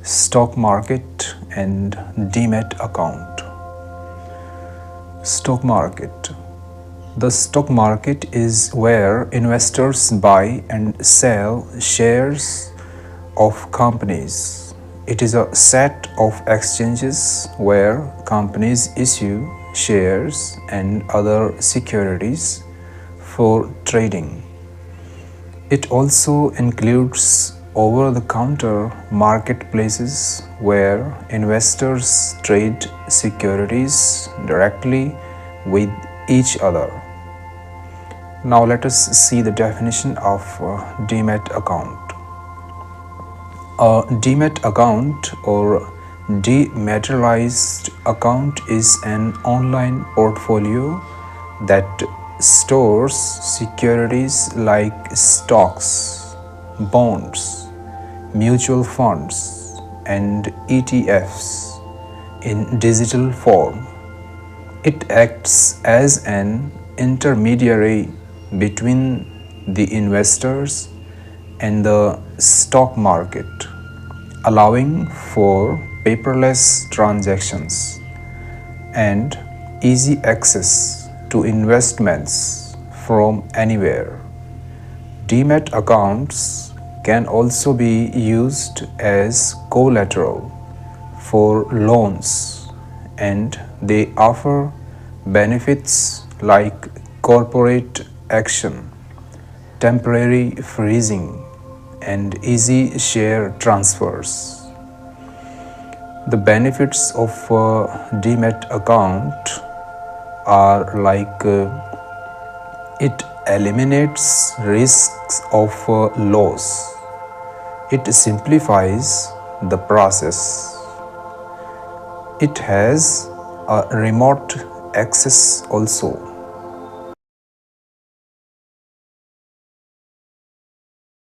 Stock market and Demat account. Stock market. The stock market is where investors buy and sell shares of companies. It is a set of exchanges where companies issue shares and other securities for trading. It also includes over-the-counter marketplaces where investors trade securities directly with each other. Now let us see the definition of Demat account. A Demat account or dematerialized account is an online portfolio that stores securities like stocks, bonds, mutual funds, and ETFs in digital form. It acts as an intermediary between the investors and the stock market, allowing for paperless transactions and easy access to investments from anywhere. Demat accounts can also be used as collateral for loans, and they offer benefits like corporate action, temporary freezing, and easy share transfers. The benefits of a Demat account are like it eliminates risks of loss. It simplifies the process. It has a remote access also.